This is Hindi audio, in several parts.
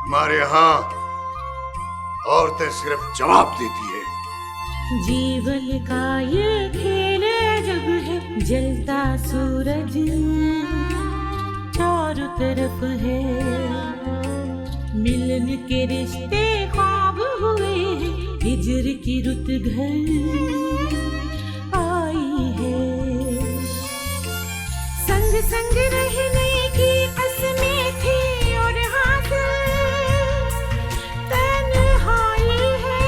हमारे यहाँ औरतें सिर्फ जवाब देती है। जीवन का ये खेल जब है, जलता सूरज चारों तरफ है, मिलन के रिश्ते ख्वाब हुए हैं, हिजर की रुत घर आई है। संग संग रहने की कसमें थी और हासिल तन्हाई है।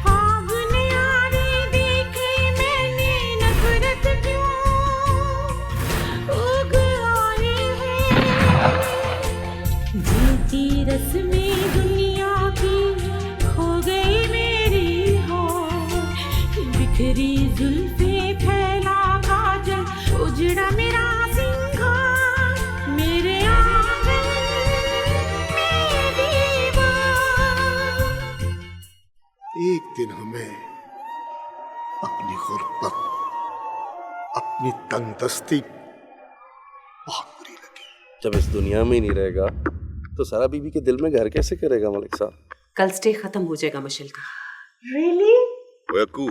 ख्वाब न्यारे देखे मैंने, नफरत क्यों उग आई है। जीती रस्में दुनिया की खो गई मेरी होश, बिखरी जुल्फे फैला काजल, उजड़ा मेरा सिंगार, मेरे आंगन में दीवार। एक दिन हमें अपनी गुर्बत, अपनी तंगदस्ती बहुत बुरी लगी। जब इस दुनिया में ही नहीं रहेगा तो सारा बीबी के दिल में घर कैसे करेगा मलिक साहब? कल स्टे खत्म हो जाएगा मशल का। Really? वैकू,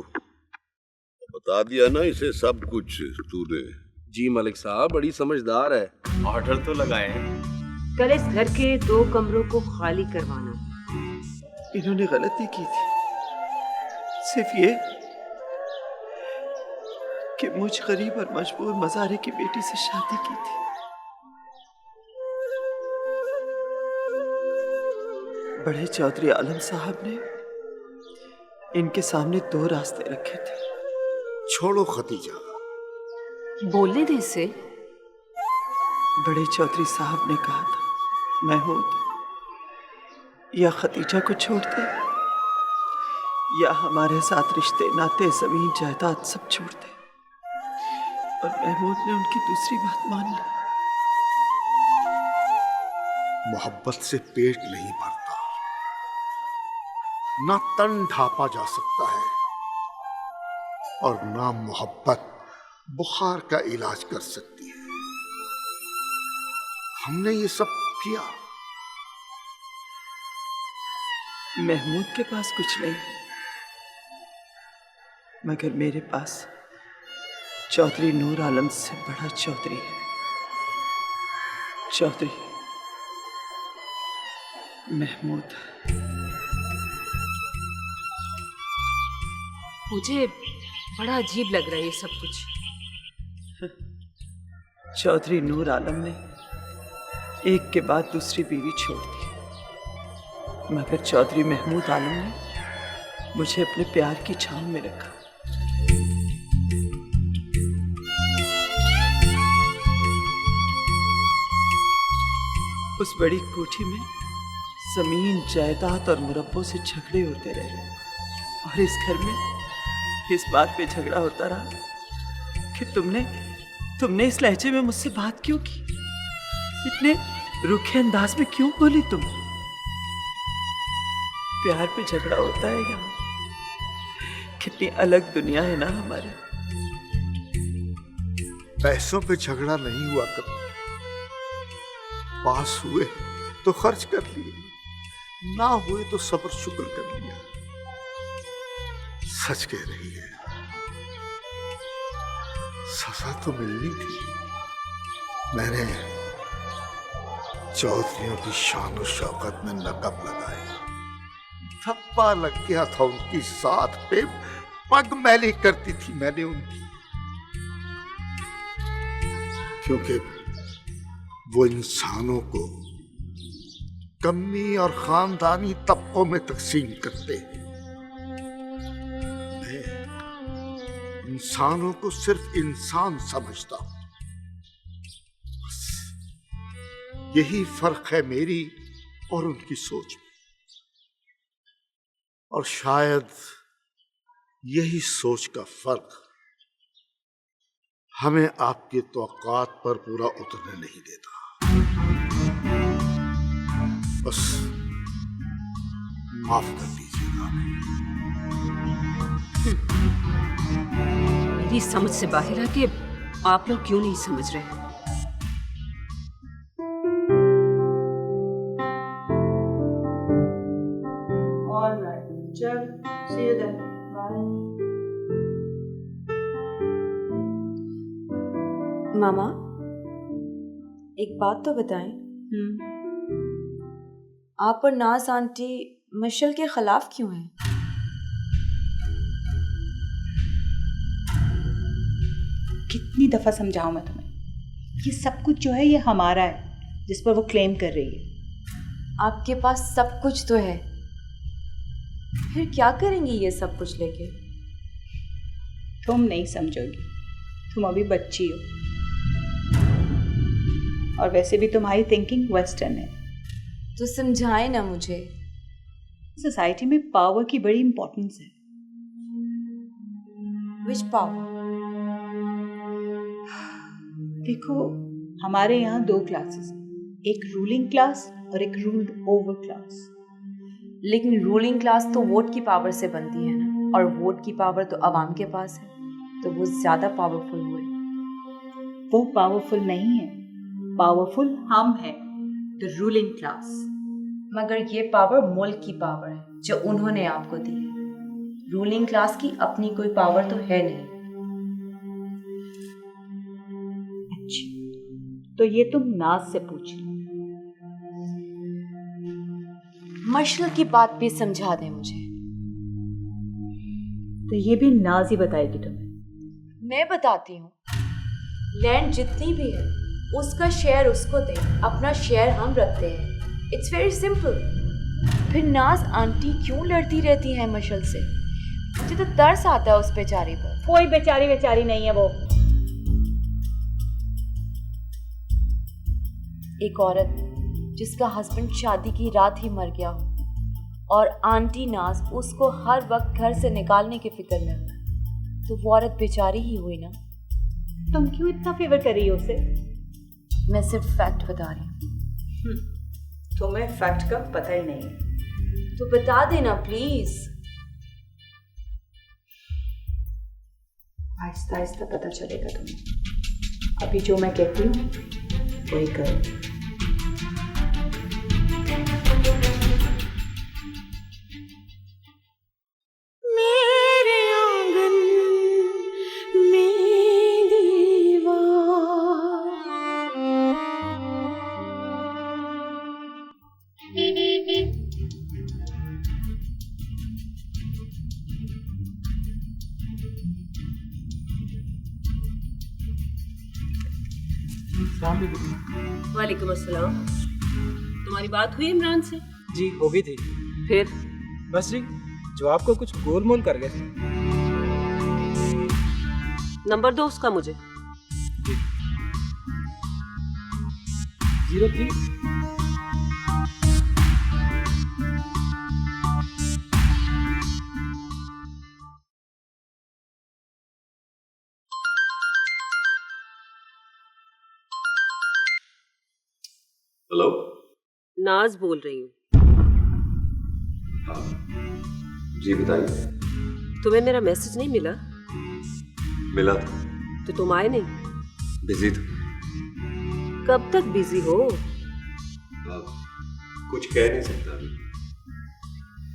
बता दिया ना इसे सब कुछ तूने। जी मलिक साहब बड़ी समझदार है। ऑर्डर तो लगाए हैं। कल इस घर के 2 कमरों को खाली करवाना। इन्होंने गलती की थी, सिर्फ ये कि मुझ गरीब और मजबूर मजारे की बेटी से शादी की थी। बड़े चौधरी आलम साहब ने इनके सामने 2 रास्ते रखे थे। छोड़ो खतीजा, बोलने दे इसे। बड़े चौधरी साहब ने कहा था, महमूद या खतीजा को छोड़ दे या हमारे साथ रिश्ते नाते जमीन जायदाद सब छोड़ दे। और महमूद ने उनकी दूसरी बात मान ली। मोहब्बत से पेट नहीं भरता, ना तन ढापा जा सकता है, और ना मोहब्बत बुखार का इलाज कर सकती है। हमने ये सब किया। महमूद के पास कुछ नहीं, मगर मेरे पास चौधरी नूर आलम से बड़ा चौधरी है। चौधरी महमूद। मुझे बड़ा अजीब लग रहा है ये सब कुछ। चौधरी नूर आलम ने एक के बाद दूसरी बीवी छोड़ दी, मगर चौधरी महमूद आलम ने मुझे अपने प्यार की छांव में रखा। उस बड़ी कोठी में जमीन जायदाद और मुरब्बों से झगड़े होते रहे, और इस घर में इस बात पे झगड़ा होता रहा कि तुमने इस लहजे में मुझसे बात क्यों की, इतने रूखे अंदाज में क्यों बोली तुम। प्यार पे झगड़ा होता है यहाँ। कितनी अलग दुनिया है ना हमारी। पैसों पे झगड़ा नहीं हुआ कभी, पास हुए तो खर्च कर लिए, ना हुए तो सब्र शुक्र कर लिया। सच कह रही है, सजा तो मिलनी थी। मैंने चौधरियों की शान और शौकत में नकब लगाया, थप्पा लग गया था उनकी साथ पे, पग मैली करती थी मैंने उनकी, क्योंकि वो इंसानों को कमी और खानदानी तबकों में तकसीम करते हैं। मैं इंसानों को सिर्फ इंसान समझता हूं। बस यही फर्क है मेरी और उनकी सोच में, और शायद यही सोच का फर्क हमें आपके तौक़ात पर पूरा उतरने नहीं देता। बस माफ कर दीजिएगा। मेरी समझ से बाहर है कि आप लोग क्यों नहीं समझ रहे। मामा, एक बात तो बताएं, आप और नाज आंटी मशल के खिलाफ क्यों हैं? कितनी दफा समझाऊं मैं तुम्हें, ये सब कुछ जो है ये हमारा है, जिस पर वो क्लेम कर रही है। आपके पास सब कुछ तो है, फिर क्या करेंगी ये सब कुछ लेके? तुम नहीं समझोगी, तुम अभी बच्ची हो, और वैसे भी तुम्हारी थिंकिंग वेस्टर्न है। तो समझाए ना मुझे। सोसाइटी में पावर की बड़ी इंपॉर्टेंस है। Which power? देखो, हमारे यहाँ 2 क्लासेस हैं, एक रूलिंग क्लास और एक रूल्ड ओवर क्लास। लेकिन रूलिंग क्लास तो वोट की पावर से बनती है ना, और वोट की पावर तो अवाम के पास है, तो वो ज्यादा पावरफुल हुए। वो पावरफुल नहीं है, पावरफुल हम हैं, द रूलिंग क्लास। मगर ये पावर मुल्क की पावर है जो उन्होंने आपको दी है। रूलिंग क्लास की अपनी कोई पावर तो है नहीं। अच्छा, तो ये तुम नाज से पूछ लो। मशल की बात भी समझा दे मुझे। तो ये भी नाज ही बताएगी तुम्हें। मैं बताती हूँ, लैंड जितनी भी है उसका शेयर उसको दे, अपना शेयर हम रखते हैं। It's very simple. फिर नाज आंटी क्यों लड़ती रहती है मशल से? मुझे तो तरस आता है उस बेचारी पर। कोई बेचारी नहीं है वो। एक औरत जिसका हस्बैंड शादी की रात ही मर गया हो, और आंटी नाज उसको हर वक्त घर से निकालने की फिक्र में हो, तो वो औरत बेचारी ही हुई ना। तुम क्यों इतना फेवर कर रही हो उसे? मैं सिर्फ फैक्ट बता रही हूँ। तुम्हें फैक्ट का पता ही नहीं है। तो बता देना प्लीज। आहिस्ता आहिस्ता पता चलेगा तुम्हें। अभी जो मैं कहती हूँ वही करो। वालेकुम अस्सलाम। तुम्हारी बात हुई इमरान से? जी हो गई थी। फिर? बस जी, जो आपको कुछ गोलमोल कर गए। नंबर दो उसका मुझे। 03 हेलो, नाज बोल रही हूँ। जी बताइए। तुम्हें मेरा मैसेज नहीं मिला? मिला था। तो तुम आए नहीं? बिजी था। कब तक बिजी हो? कुछ कह नहीं सकता।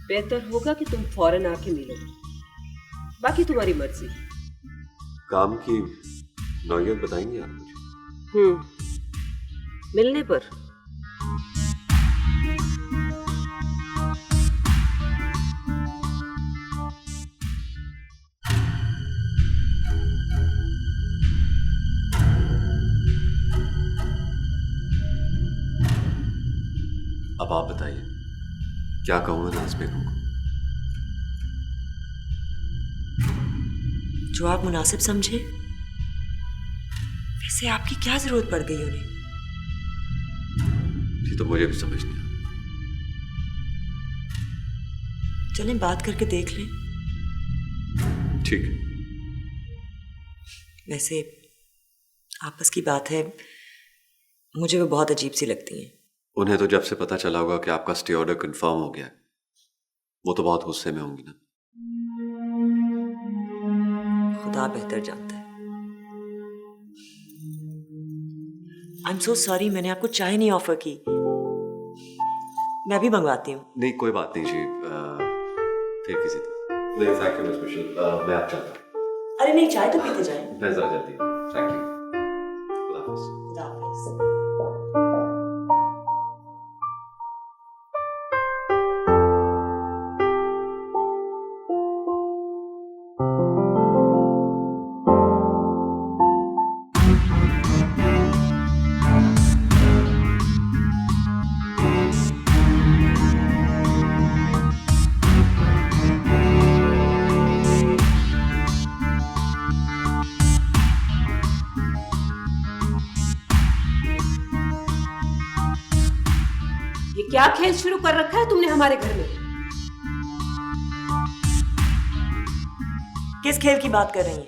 बेहतर होगा कि तुम फौरन आके मिलो, बाकी तुम्हारी मर्जी। काम की नौयत बताएंगे आप मुझे? मिलने पर। अब आप बताइए, क्या कहूँ मैं नाज बेगम को? जो आप मुनासिब समझे। वैसे आपकी क्या जरूरत पड़ गई उन्हें? ये तो मुझे भी समझ नहीं आता। चलें बात करके देख लें। ठीक है। वैसे आपस की बात है, मुझे वो बहुत अजीब सी लगती हैं। उन्हें तो जब से पता चला होगा कि आपका स्टे ऑर्डर कंफर्म हो गया, वो तो बहुत गुस्से में होंगी ना। खुदा बेहतर जानता है। आई एम सो सॉरी, मैंने आपको चाय नहीं ऑफर की। मैं भी मंगवाती हूँ। नहीं कोई बात नहीं जी, फिर किसी दिन। नहीं थैंक यू स्पेशल, मैं आप चाहता हूँ। अरे नहीं, चाय तो पीते जाएं। मैं जरा जल्दी। Thank you. खुदा हाफिज। ये क्या खेल शुरू कर रखा है तुमने हमारे घर में? किस खेल की बात कर रही हैं?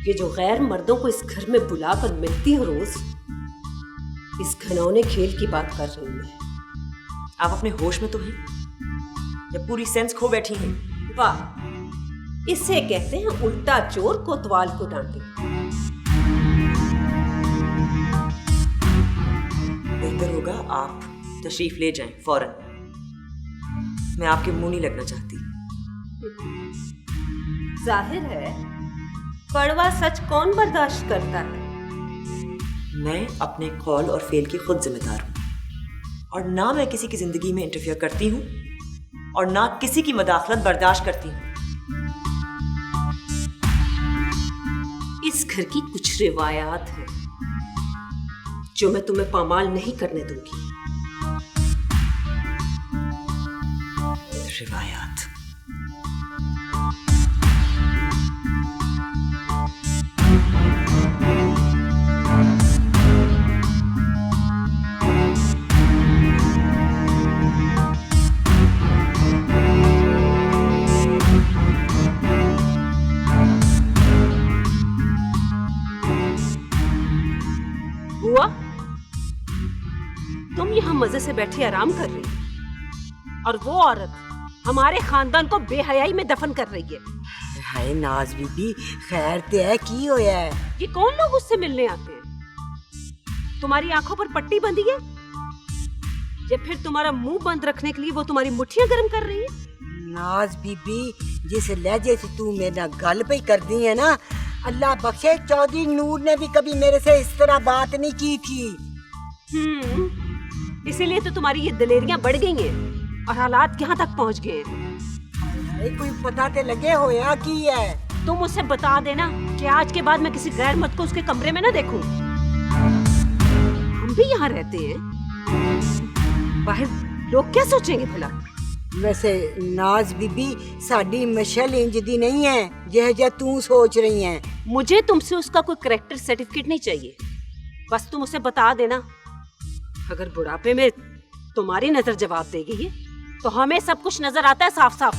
ये जो गैर मर्दों को इस घर में बुलाकर मिलती हो रोज, इस घिनौने खेल की बात कर रही हूं मैं। आप अपने होश में तो हैं या पूरी सेंस खो बैठी हैं? वाह, इसे कहते हैं उल्टा चोर कोतवाल को डांटे। बेहतर होगा आप तशरीफ ले जाएं फौरन। मैं आपके मुंह नहीं लगना चाहती। जाहिर है कड़वा सच कौन बर्दाश्त करता है? मैं अपने कॉल और फेल की खुद जिम्मेदार हूं, और ना मैं किसी की जिंदगी में इंटरफियर करती हूं और ना किसी की मदाखलत बर्दाश्त करती हूं। इस घर की कुछ रिवायात हैं जो मैं तुम्हें पामाल नहीं करने दूंगी। रिवायात? बुआ, तुम यहाँ मजे से बैठी आराम कर रही हो और वो औरत हमारे खानदान को बेहयाई में दफन कर रही है। हाय नाज बीबी, खैर ते है की होया है? ये कौन लोग उससे मिलने आते हैं? तुम्हारी आंखों पर पट्टी बंधी है या फिर तुम्हारा मुंह बंद रखने के लिए वो तुम्हारी मुट्ठियां गर्म कर रही है? नाज बीबी, जिस लहजे से तू मेरे नाल गल पे कर दी है ना, अल्लाह बख्शे चौधरी नूर ने भी कभी मेरे से इस तरह बात नहीं की थी। इसीलिए तो तुम्हारी ये दलेरियां बढ़ गई हैं और हालात यहाँ तक पहुँच गए हैं। कोई पता ते लगे होया की है? तुम उसे बता देना कि आज के बाद मैं किसी गैर मर्द को उसके कमरे में ना देखूं। हम भी यहाँ रहते हैं, बाहर लोग क्या सोचेंगे भला? वैसे नाज बीबी, साडी मशल इंज दी नहीं है जह तू सोच रही है। मुझे तुमसे उसका कोई कैरेक्टर सर्टिफिकेट नहीं चाहिए, बस तुम उसे बता देना। अगर बुढ़ापे में तुम्हारी नजर जवाब देगी तो हमें सब कुछ नजर आता है साफ साफ।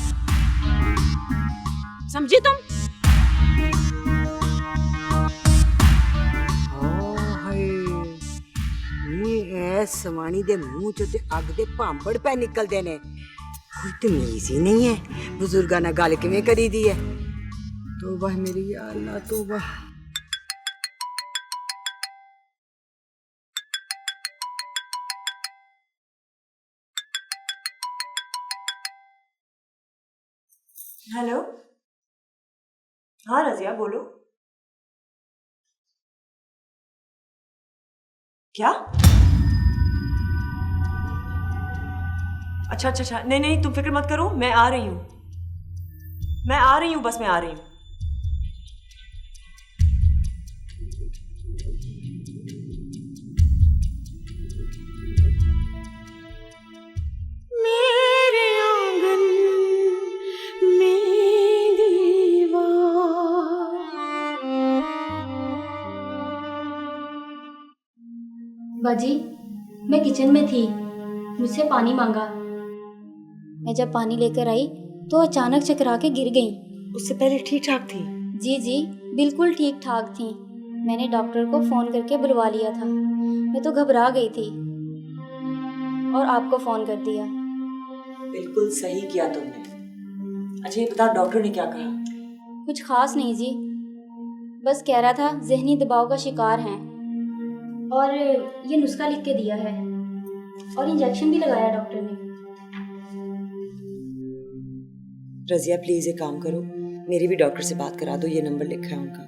समझी तुम? समानी दे मुंह चो ते अग दे भांबड़ पे निकलदे ने। कोई तमीज ही नहीं है, बुजुर्गा ना गल किवें करी दी है। तौबा मेरी या अल्लाह, तौबा। हेलो, हाँ रजिया बोलो। क्या? अच्छा, नहीं तुम फिक्र मत करो, मैं आ रही हूँ, बस मैं आ रही हूँ। मेरे आंगन में दीवार। बाजी, मैं किचन में थी, मुझसे पानी मांगा। मैं जब पानी लेकर आई तो अचानक चकरा के गिर गई। उससे पहले ठीक ठाक थी? जी बिल्कुल ठीक ठाक थी। मैंने डॉक्टर को फोन करके बुलवा लिया था। मैं तो घबरा गई थी और आपको फोन कर दिया। बिल्कुल सही किया तुमने। अच्छा ये बता, डॉक्टर ने क्या कहा? कुछ खास नहीं जी, बस कह रहा था जहनी दबाव का शिकार हैं और ये नुस्खा लिख के दिया है और इंजेक्शन भी लगाया डॉक्टर ने। रजिया प्लीज एक काम करो, मेरी भी डॉक्टर से बात करा दो, ये नंबर लिखा है उनका,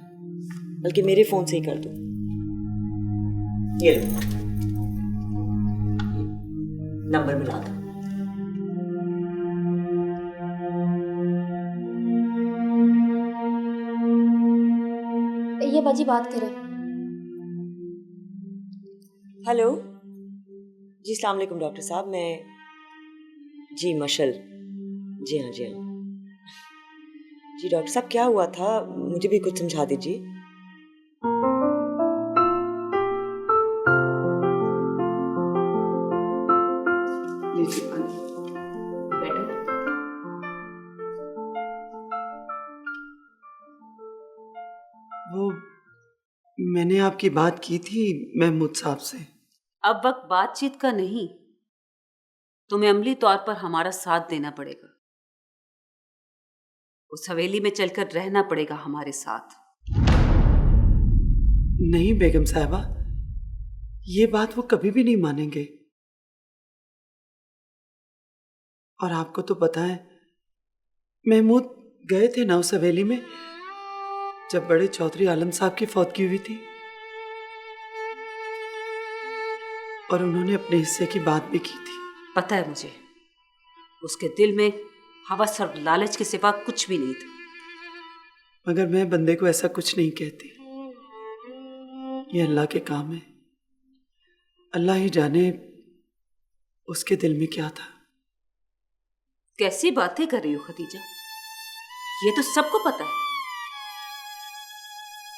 बल्कि मेरे फोन से ही कर दो। ये लो, नंबर मिला दो। ये बाजी बात करें। हेलो जी, अस्सलाम वालेकुम डॉक्टर साहब। मैं जी मशल, जी हाँ जी हाँ जी। डॉक्टर साहब क्या हुआ था, मुझे भी कुछ समझा दीजिए। लीजिए पानी। बैठो। वो मैंने आपकी बात की थी महमूद साहब से। अब वक्त बातचीत का नहीं, तुम्हें अमली तौर पर हमारा साथ देना पड़ेगा। उस हवेली में चलकर रहना पड़ेगा हमारे साथ। नहीं बेगम साहिबा, ये बात वो कभी भी नहीं मानेंगे। और आपको तो पता है, महमूद गए थे ना उस हवेली में जब बड़े चौधरी आलम साहब की फौतगी हुई थी, और उन्होंने अपने हिस्से की बात भी की थी। पता है मुझे, उसके दिल में हवस और लालच के सिवा कुछ भी नहीं था। मगर मैं बंदे को ऐसा कुछ नहीं कहती, ये अल्लाह के काम है। अल्लाह ही जाने उसके दिल में क्या था। कैसी बातें कर रही हो खदीजा, ये तो सबको पता है।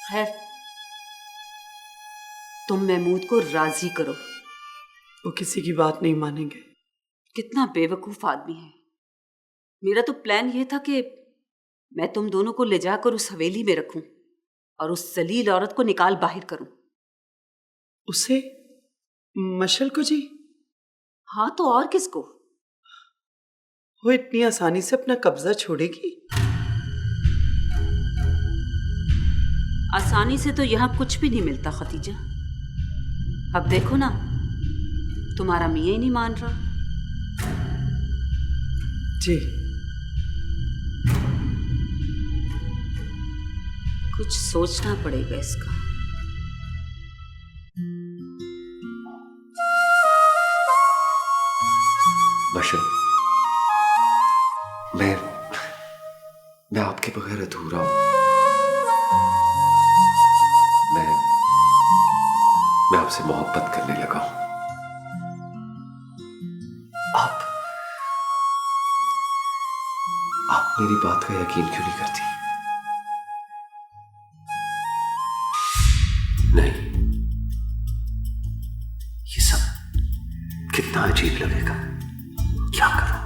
खैर, तुम महमूद को राजी करो। वो किसी की बात नहीं मानेंगे। कितना बेवकूफ आदमी है। मेरा तो प्लान ये था कि मैं तुम दोनों को ले जाकर उस हवेली में रखूं और उस जलील औरत को निकाल बाहर करूं। उसे? मशल को जी? हाँ तो और किसको? वो इतनी आसानी से अपना कब्जा छोड़ेगी? आसानी से तो यहां कुछ भी नहीं मिलता खतीजा। अब देखो ना, तुम्हारा मियां ही नहीं मान रहा। जी कुछ सोचना पड़ेगा इसका। मशल, मैं आपके बगैर अधूरा हूं। मैं आपसे मोहब्बत करने लगा हूं। आप मेरी बात का यकीन क्यों नहीं करती? नहीं, ये सब कितना अजीब लगेगा। क्या करूं?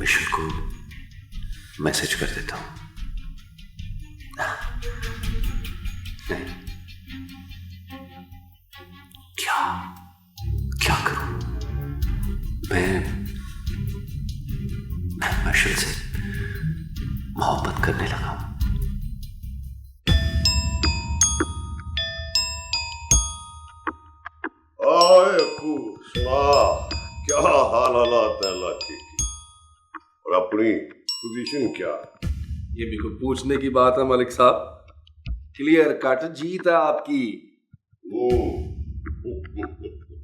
मिशन को मैसेज कर देता हूं। नहीं, क्या क्या करूं? मैं मिशन से मोहब्बत करने लगा हूं। सुना क्या हालात है इलाके की और अपनी पोजीशन क्या? ये भी कोई पूछने की बात है मलिक साहब? क्लियर कट जीत है आपकी।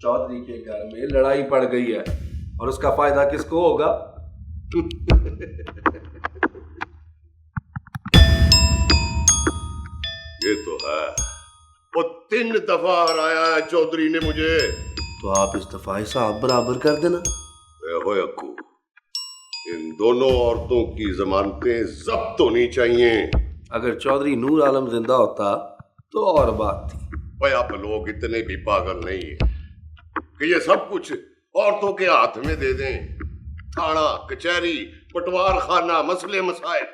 चौधरी के घर में लड़ाई पड़ गई है और उसका फायदा किसको होगा? ये तो है, वो 3 दफा हराया है चौधरी ने मुझे। तो आप इस दफा हिसाब बराबर कर देना। होए अक्कू, इन दोनों औरतों की जमानतें जब्त होनी चाहिए। अगर चौधरी नूर आलम जिंदा होता तो और बात थी। भाई आप लोग इतने भी पागल नहीं है कि ये सब कुछ औरतों के हाथ में दे दें। थाना, कचहरी, पटवार खाना, मसले मसाइल,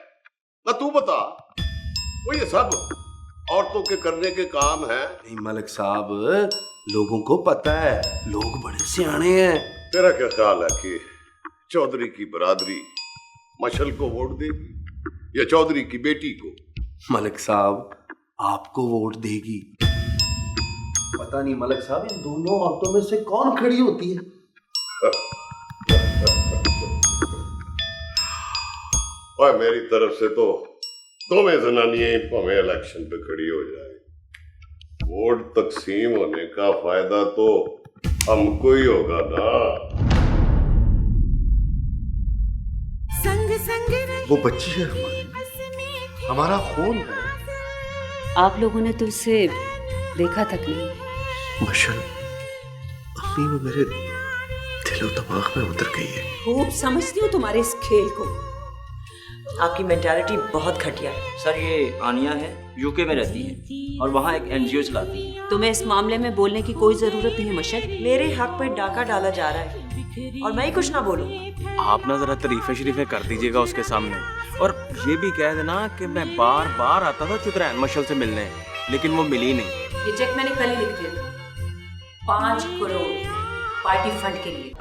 ना तू बता, वो ये सब औरतों के करने के काम है। नहीं मलिक साहब, लोगों को पता है, लोग बड़े सियाने हैं। तेरा क्या ख्याल है कि चौधरी की बरादरी मशल को वोट देगी या चौधरी की बेटी को? मलिक साहब, आपको वोट देगी। पता नहीं मलिक साहब, इन दोनों औरतों में से कौन खड़ी होती है? और मेरी तरफ से तो दोवें जनानियां भावें इलेक्शन पे खड़ी हो जाए, वोट तकसीम होने का फायदा तो हमको ही होगा ना। वो बच्ची है हमारा खून है। आप लोगों ने तो उसे देखा तक नहीं। मशल, अपनी वो मेरे दिलो दिमाग में उतर गई है। खूब समझती हूँ तुम्हारे इस खेल को। आपकी मेंटालिटी बहुत घटिया है। सर, ये आनिया है, यूके में रहती है और वहाँ एक एनजीओ चलाती है। तुम्हें इस मामले में बोलने की कोई जरूरत नहीं है मशल। मेरे हक पे डाका डाला जा रहा है और मैं ही कुछ ना बोलूं। आप ना जरा तरीफे शरीफे कर दीजिएगा उसके सामने, और ये भी कह देना कि मैं बार बार आता था चित्रैन मशल से मिलने, लेकिन वो मिली नहीं। ये चेक मैंने कल ही लिख दिया था, 5 करोड़ पार्टी फंड के लिए।